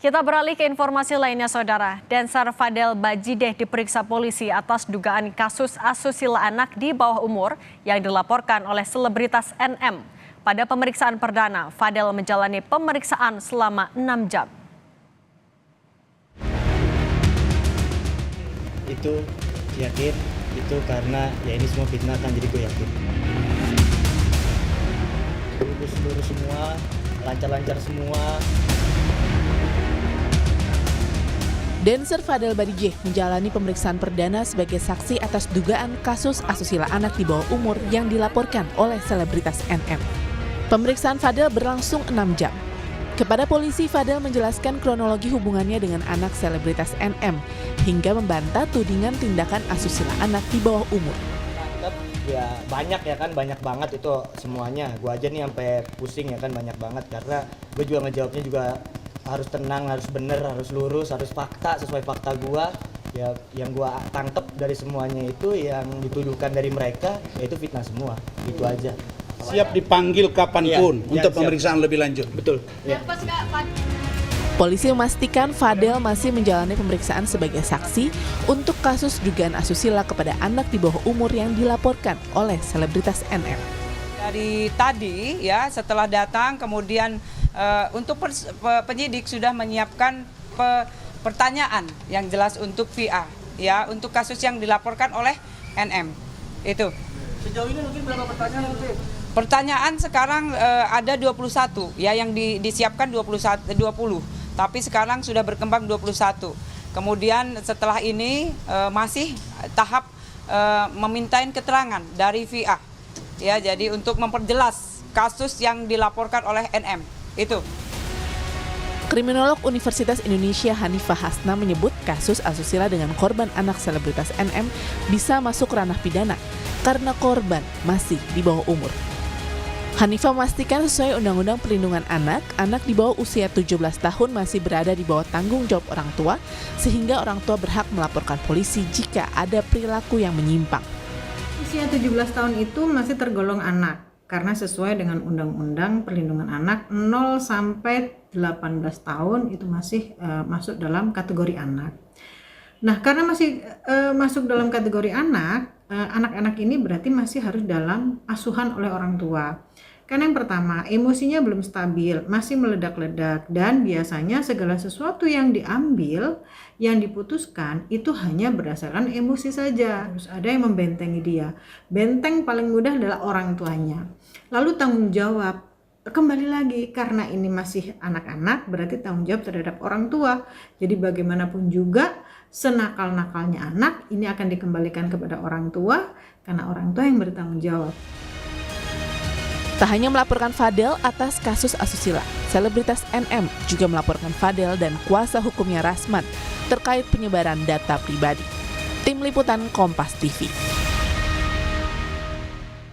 Kita beralih ke informasi lainnya, Saudara. Dancer Fadel Bajideh diperiksa polisi atas dugaan kasus asusila anak di bawah umur yang dilaporkan oleh selebritas NM. Pada pemeriksaan perdana, Fadel menjalani pemeriksaan selama 6 jam. Itu yakin, itu karena ya ini semua fitnah kan, jadi gue yakin. Lurus semua, lancar-lancar semua. Dancer Fadel Bajideh menjalani pemeriksaan perdana sebagai saksi atas dugaan kasus asusila anak di bawah umur yang dilaporkan oleh selebritas NM. Pemeriksaan Fadel berlangsung 6 jam. Kepada polisi, Fadel menjelaskan kronologi hubungannya dengan anak selebritas NM hingga membantah tudingan tindakan asusila anak di bawah umur. Ya banyak ya kan, banyak banget itu semuanya. Gue aja nih sampai pusing ya kan, banyak banget karena gue juga ngejawabnya juga harus tenang, harus bener, harus lurus, harus fakta, sesuai fakta gua. Ya yang gua tangkep dari semuanya itu yang dituduhkan dari mereka yaitu fitnah semua. Itu aja. Siap dipanggil kapanpun untuk siap. pemeriksaan lebih lanjut. Betul. Ya. Polisi memastikan Fadel masih menjalani pemeriksaan sebagai saksi untuk kasus dugaan asusila kepada anak di bawah umur yang dilaporkan oleh selebritas NM. Dari tadi ya, setelah datang kemudian untuk penyidik sudah menyiapkan pertanyaan yang jelas untuk VA ya, untuk kasus yang dilaporkan oleh NM. Itu. Sejauh ini mungkin berapa pertanyaan nanti? Pertanyaan sekarang ada 21 ya, yang disiapkan 20, tapi sekarang sudah berkembang 21. Kemudian setelah ini masih tahap memintain keterangan dari VA. Ya, jadi untuk memperjelas kasus yang dilaporkan oleh NM. Itu. Kriminolog Universitas Indonesia Hanifah Hasna menyebut kasus asusila dengan korban anak selebritas NM bisa masuk ranah pidana karena korban masih di bawah umur. Hanifah memastikan sesuai Undang-Undang Perlindungan Anak, anak di bawah usia 17 tahun masih berada di bawah tanggung jawab orang tua, sehingga orang tua berhak melaporkan polisi jika ada perilaku yang menyimpang. Usia 17 tahun itu masih tergolong anak. Karena sesuai dengan Undang-Undang Perlindungan Anak 0 sampai 18 tahun itu masih masuk dalam kategori anak. Nah, karena masih masuk dalam kategori anak, anak-anak ini berarti masih harus dalam asuhan oleh orang tua. Karena yang pertama, emosinya belum stabil, masih meledak-ledak, dan biasanya segala sesuatu yang diambil, yang diputuskan itu hanya berdasarkan emosi saja. Terus ada yang membentengi dia. Benteng paling mudah adalah orang tuanya. Lalu tanggung jawab, kembali lagi karena ini masih anak-anak, berarti tanggung jawab terhadap orang tua. Jadi bagaimanapun juga senakal-nakalnya anak ini akan dikembalikan kepada orang tua karena orang tua yang bertanggung jawab. Tak hanya melaporkan Fadel atas kasus asusila, selebritas NM juga melaporkan Fadel dan kuasa hukumnya Rasman terkait penyebaran data pribadi. Tim Liputan Kompas TV.